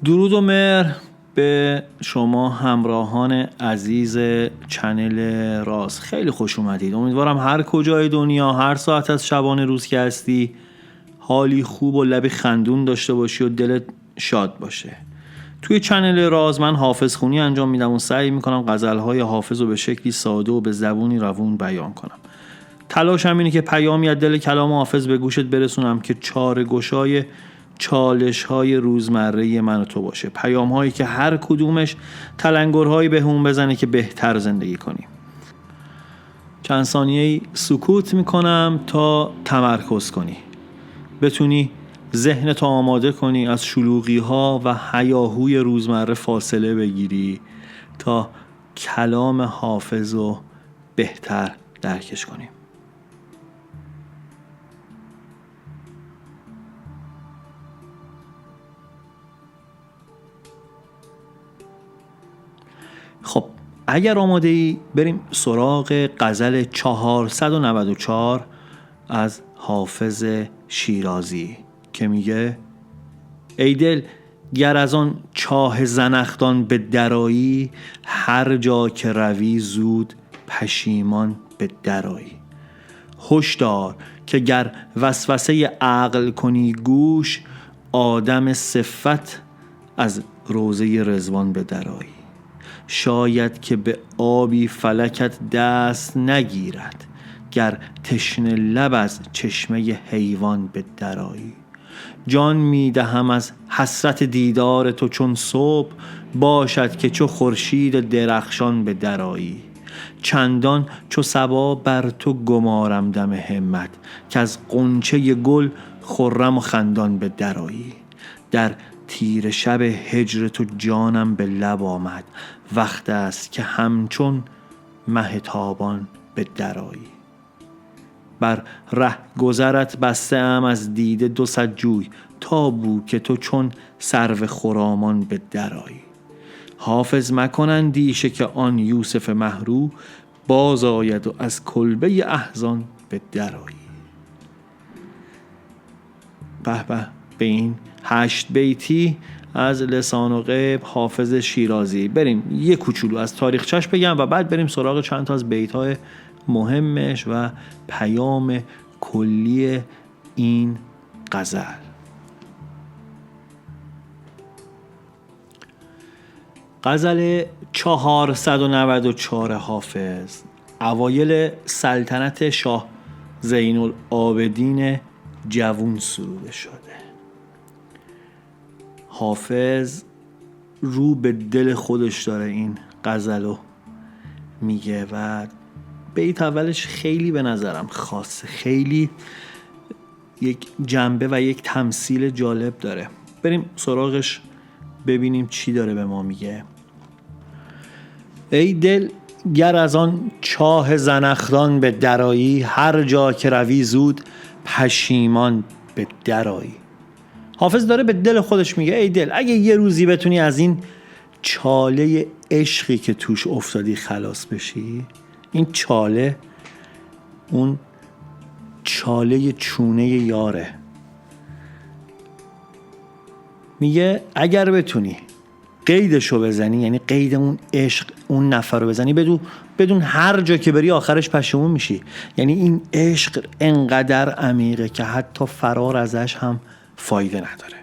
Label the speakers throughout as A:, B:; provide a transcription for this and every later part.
A: درود و مهر به شما همراهان عزیز چنل راز. خیلی خوش اومدید. امیدوارم هر کجای دنیا، هر ساعت از شبانه روز که هستی، حالی خوب و لبی خندون داشته باشی و دلت شاد باشه. توی چنل راز من حافظ خونی انجام میدم و سعی میکنم غزلهای حافظ رو به شکلی ساده و به زبونی روون بیان کنم. تلاشم اینه که پیامی از دل کلام حافظ به گوشت برسونم که چاره‌گشای چالش‌های روزمره من و تو باشه. پیام‌هایی که هر کدومش تلنگرهایی به هم بزنه که بهتر زندگی کنیم. چند ثانیه‌ای سکوت میکنم تا تمرکز کنی، بتونی ذهنتو آماده کنی، از شلوغی‌ها و هیاهوی روزمره فاصله بگیری تا کلام حافظ رو بهتر درکش کنیم. خب اگر آماده ای بریم سراغ غزل 494 از حافظ شیرازی که میگه: ای دل گر از آن چاه زنخدان به درایی، هر جا که روی زود پشیمان به درایی. هشدار که گر وسوسه عقل کنی گوش، آدم صفت از روضه رضوان به درایی. شاید که به آبی فلکت دست نگیرد، گر تشنه لب از چشمه حیوان به درایی. جان میدهم از حسرت دیدار تو چون صبح، باشد که چو خورشید درخشان به درایی. چندان چو صبا بر تو گمارم دم همت، که از غنچه گل خرم و خندان به درایی. در تیره شب هجر تو جانم به لب آمد، وقت است که همچون مه تابان به درایی. بر ره گذرت بسته ام از دیده 200 جوی، تا بو که تو چون سرو خرامان به درایی. حافظ مکن اندیشه که آن یوسف مهرو، باز آید و از کلبه احزان به درایی. به به به این 8 بیتی از لسان و غیب حافظ شیرازی. بریم یه کوچولو از تاریخچش بگم و بعد بریم سراغ چند تا از بیت‌های مهمش و پیام کلی این غزل. غزل 494 حافظ اوایل سلطنت شاه زین العابدین جوون سروده شده. حافظ رو به دل خودش داره این غزلو میگه و بیت اولش خیلی به نظرم خاصه، خیلی یک جنبه و یک تمثیل جالب داره. بریم سراغش ببینیم چی داره به ما میگه. ای دل گر از آن چاه زنخدان به درایی، هر جا که روی زود پشیمان به درایی. حافظ داره به دل خودش میگه ای دل، اگه یه روزی بتونی از این چاله عشقی که توش افتادی خلاص بشی، این چاله اون چاله چونه یاره، میگه اگر بتونی قیدشو بزنی، یعنی قید اون عشق اون نفر رو بزنی، بدون هر جا که بری آخرش پشیمون میشی. یعنی این عشق انقدر عمیقه که حتی فرار ازش هم فایده نداره.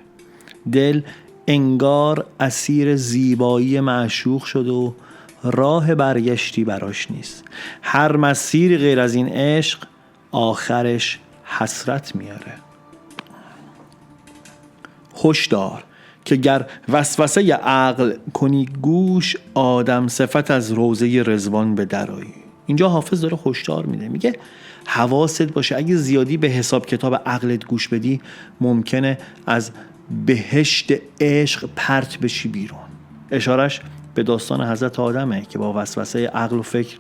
A: دل انگار اسیر زیبایی معشوق شد و راه برگشتی براش نیست. هر مسیر غیر از این عشق آخرش حسرت میاره. هشدار که گر وسوسه عقل کنی گوش، آدم صفت از روضه رضوان به درایی. اینجا حافظ داره هشدار میده، میگه حواست باشه، اگه زیادی به حساب کتاب عقلت گوش بدی ممکنه از بهشت عشق پرت بشی بیرون. اشارش به داستان حضرت آدمه که با وسوسه عقل و فکر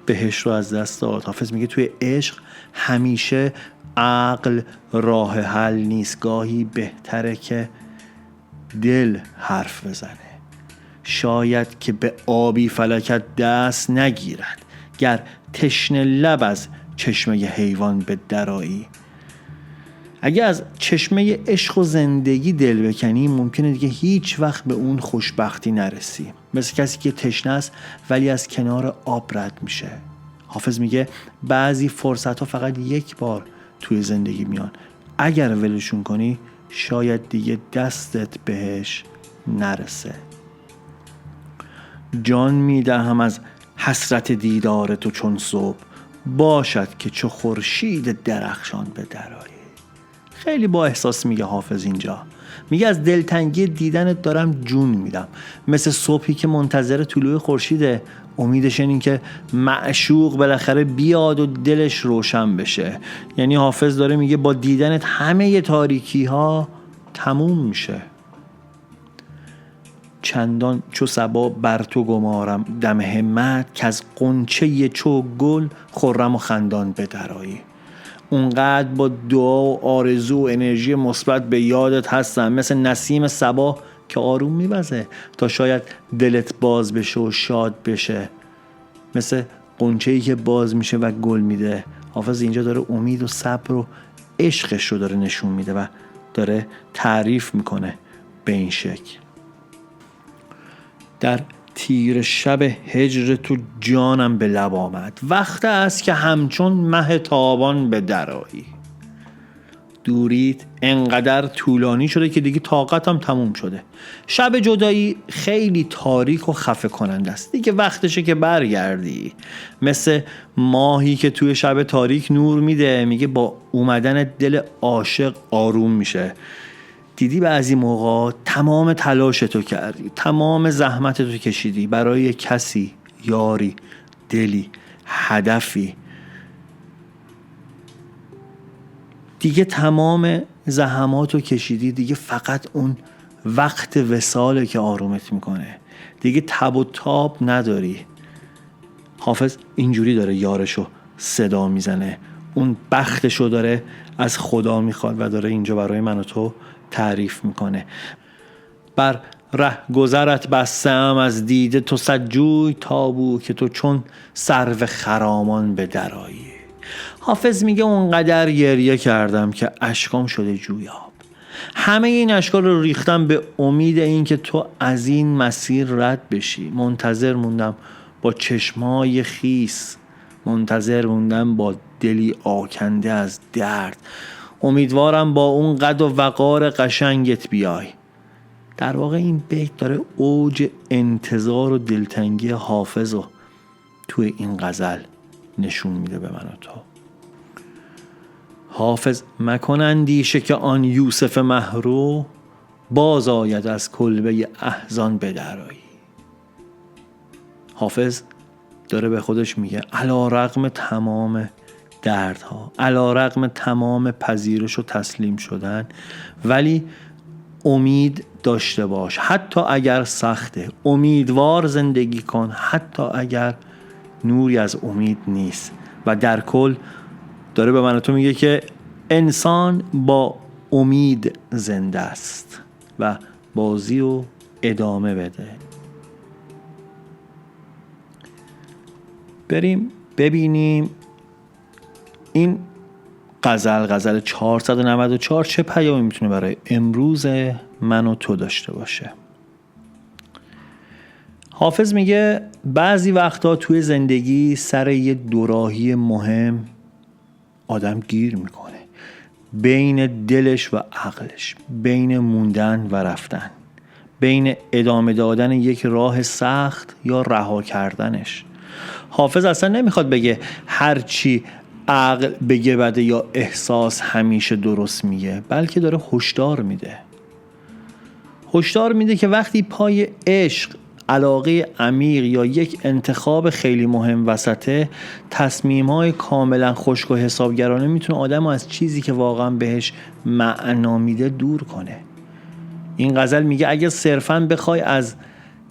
A: بهشت رو از دست داد. حافظ میگه توی عشق همیشه عقل راه حل نیست، گاهی بهتره که دل حرف بزنه. شاید که به آبی فلکت دست نگیرد، گر تشنه لب از چشمه حیوان به درایی. اگه از چشمه عشق و زندگی دل بکنی ممکنه دیگه هیچ وقت به اون خوشبختی نرسی. مثل کسی که تشنه است ولی از کنار آب رد میشه. حافظ میگه بعضی فرصت ها فقط یک بار توی زندگی میان، اگر ولشون کنی شاید دیگه دستت بهش نرسه. جان میدهم از حسرت دیدار تو چون صبح، باشد که چو خورشید درخشان به درآیی. خیلی با احساس میگه حافظ اینجا. میگه از دلتنگی دیدنت دارم جون میدم، مثل صبحی که منتظر طلوع خورشیده، امیدش این که معشوق بالاخره بیاد و دلش روشن بشه. یعنی حافظ داره میگه با دیدنت همه تاریکی ها تموم میشه. چندان چو صبا بر تو گمارم دم همت، که از غنچه چو گل خرم و خندان به درآیی. اونقدر با دعا و آرزو و انرژی مثبت به یادت هستم، مثل نسیم صبا که آروم میوزه تا شاید دلت باز بشه و شاد بشه، مثل غنچه‌ای که باز میشه و گل میده. حافظ اینجا داره امید و صبر و عشقش رو داره نشون میده و داره تعریف میکنه به این شکل. در تیر شب هجر تو جانم به لب آمد، وقت است که همچون مه تابان به درآیی. دوریت انقدر طولانی شده که دیگه طاقتم تموم شده. شب جدایی خیلی تاریک و خفه کننده است، دیگه وقتشه که برگردی. مثل ماهی که توی شب تاریک نور میده، میگه با اومدن دل عاشق آروم میشه. دیدی بعضی موقع تمام تلاشتو کردی، تمام زحمتتو کشیدی برای کسی، یاری، دلی، هدفی، دیگه تمام زحماتو کشیدی، دیگه فقط اون وقت وصاله که آرومت میکنه، دیگه تب و تاب نداری. حافظ اینجوری داره یارشو صدا میزنه، اون بختشو داره از خدا میخواد و داره اینجا برای من و تو تعریف میکنه. بر ره گذرت بستم از دیده تو صد جوی، تابو که تو چون سرو خرامان به درآیی. حافظ میگه اونقدر گریه کردم که اشکام شده جویاب. همه این اشکا رو ریختم به امید این که تو از این مسیر رد بشی. منتظر موندم با چشمای خیس، منتظر موندم با دلی آکنده از درد. امیدوارم با اون قد و وقار قشنگت بیای. در واقع این بیت داره اوج انتظار و دلتنگی حافظ رو توی این غزل نشون میده به من و تو. حافظ مکن اندیشه که آن یوسف مهرو، باز آید از کلبه احزان به درآیی. حافظ داره به خودش میگه علی رغم تمام دردها، علی رغم تمام پذیرش و تسلیم شدن، ولی امید داشته باش، حتی اگر سخته. امیدوار زندگی کن حتی اگر نوری از امید نیست. و در کل داره به من و تو میگه که انسان با امید زنده است و بازی رو ادامه بده. بریم ببینیم این غزل 494 چه پیامی میتونه برای امروز من و تو داشته باشه. حافظ میگه بعضی وقتا توی زندگی سر یه دوراهی مهم آدم گیر میکنه، بین دلش و عقلش، بین موندن و رفتن، بین ادامه دادن یک راه سخت یا رها کردنش. حافظ اصلا نمیخواد بگه هرچی عقل بگه بده یا احساس همیشه درست میگه، بلکه داره هشدار میده که وقتی پای عشق، علاقه عمیق یا یک انتخاب خیلی مهم وسطه، تصمیم‌های کاملا خشک و حسابگرانه میتونه آدمو از چیزی که واقعا بهش معنا میده دور کنه. این غزل میگه اگه صرفاً بخوای از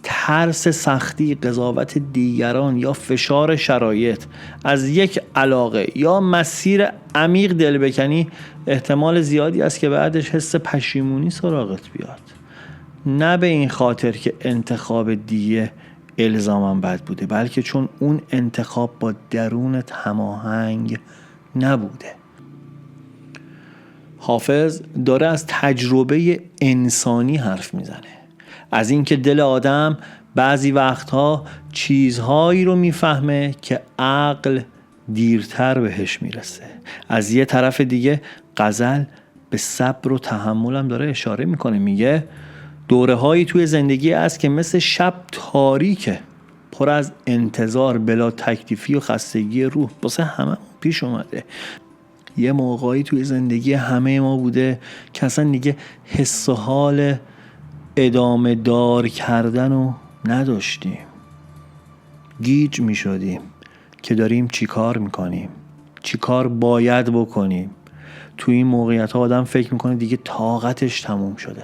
A: ترس سختی، قضاوت دیگران یا فشار شرایط از یک علاقه یا مسیر عمیق دل بکنی، احتمال زیادی است که بعدش حس پشیمونی سراغت بیاد. نه به این خاطر که انتخاب دیگه الزاماً بد بوده، بلکه چون اون انتخاب با درونت هماهنگ نبوده. حافظ داره از تجربه انسانی حرف میزنه، از اینکه دل آدم بعضی وقتها چیزهایی رو میفهمه که عقل دیرتر بهش میرسه. از یه طرف دیگه غزل به صبر و تحمل هم داره اشاره میکنه، میگه دوره هایی توی زندگی هست که مثل شب تاریکه، پر از انتظار بلا تکلیفی و خستگی روح، واسه همه پیش اومده. یه موقعی توی زندگی همه ما بوده که اصلا دیگه حس و حال ادامه دار کردن رو نداشتیم، گیج می شدیم که داریم چی کار میکنیم، چی کار باید بکنیم. توی این موقعیت ها آدم فکر میکنه دیگه طاقتش تموم شده،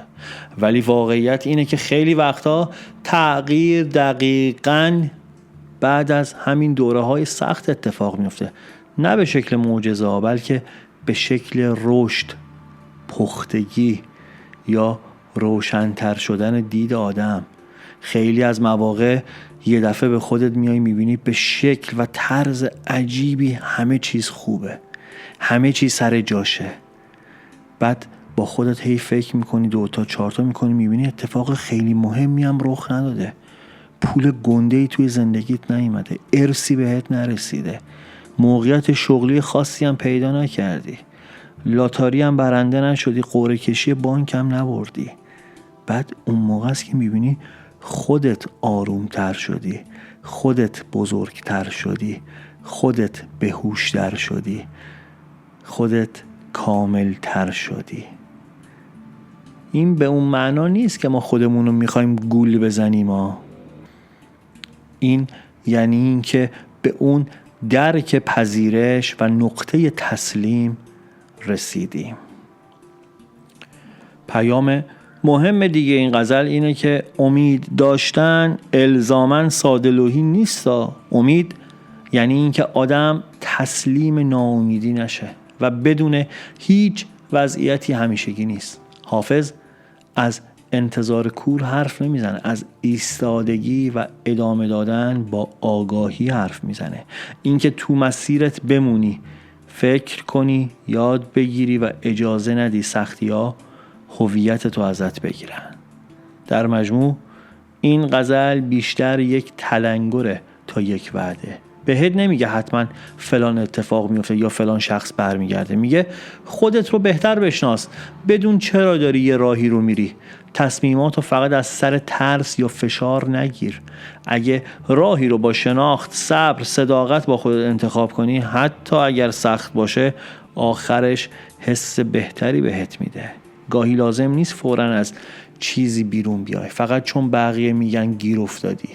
A: ولی واقعیت اینه که خیلی وقتا تغییر دقیقاً بعد از همین دوره های سخت اتفاق میفته، نه به شکل معجزه ها بلکه به شکل رشد، پختگی یا روشن‌تر شدن دید آدم. خیلی از مواقع یه دفعه به خودت میای میبینی به شکل و طرز عجیبی همه چیز خوبه، همه چیز سر جاشه. بعد با خودت هی فکر میکنی، 2 تا 4 تا میکنی، میبینی اتفاق خیلی مهمی هم رخ نداده، پول گنده‌ای توی زندگیت نیومده، ارثی بهت نرسیده، موقعیت شغلی خاصی هم پیدا نکردی، لاتاری هم برنده نشدی، قرعه کشی بانک هم نبردی. بعد اون موقع است که میبینی خودت آرومتر شدی، خودت بزرگتر شدی، خودت بهوشتر شدی، خودت کاملتر شدی. این به اون معنا نیست که ما خودمون رو میخوایم گول بزنیم این یعنی این که به اون درک پذیرش و نقطه تسلیم رسیدیم. پیام مهم دیگه این غزل اینه که امید داشتن الزاماً ساده‌لوحی نیست. امید یعنی این که آدم تسلیم ناامیدی نشه و بدون هیچ وضعیتی همیشگی نیست. حافظ از انتظار کور حرف نمیزنه، از ایستادگی و ادامه دادن با آگاهی حرف میزنه. اینکه تو مسیرت بمونی، فکر کنی، یاد بگیری و اجازه ندی سختی‌ها هویت تو ازت بگیرن. در مجموع این غزل بیشتر یک تلنگره تا یک وعده. بهت نمیگه حتما فلان اتفاق میفته یا فلان شخص برمیگرده، میگه خودت رو بهتر بشناس، بدون چرا داری یه راهی رو میری، تصمیمات رو فقط از سر ترس یا فشار نگیر. اگه راهی رو با شناخت، صبر، صداقت با خودت انتخاب کنی، حتی اگر سخت باشه، آخرش حس بهتری بهت میده. گاهی لازم نیست فوراً از چیزی بیرون بیای فقط چون بقیه میگن گیر افتادی.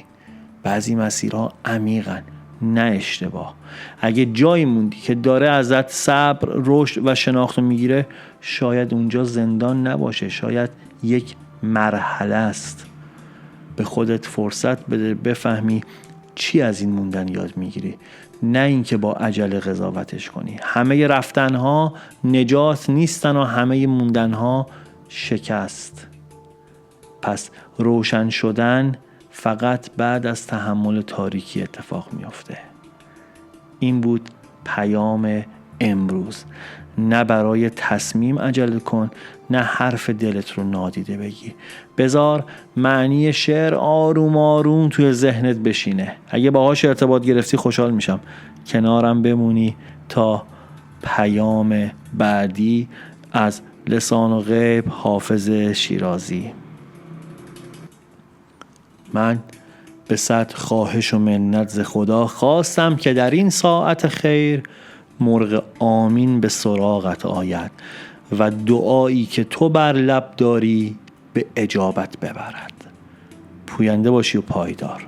A: بعضی مسیرها عمیقن، نه اشتباه. اگه جایی موندی که داره ازت صبر، رشد و شناخت میگیره، شاید اونجا زندان نباشه، شاید یک مرحله است. به خودت فرصت بده بفهمی چی از این موندن یاد میگیری، نه اینکه با عجله قضاوتش کنی. همه رفتنها نجات نیستن و همه موندنها شکست. پس روشن شدن فقط بعد از تحمل تاریکی اتفاق میفته. این بود پیام امروز. نه برای تصمیم عجله کن، نه حرف دلت رو نادیده بگی. بذار معنی شعر آروم آروم توی ذهنت بشینه. اگه باهاش ارتباط گرفتی خوشحال میشم کنارم بمونی تا پیام بعدی از لسان و غیب حافظ شیرازی. من به صد خواهش و منت ز خدا خواستم که در این ساعت خیر مرغ آمین به سراغت آید و دعایی که تو بر لب داری به اجابت ببرد. پوینده باشی و پایدار.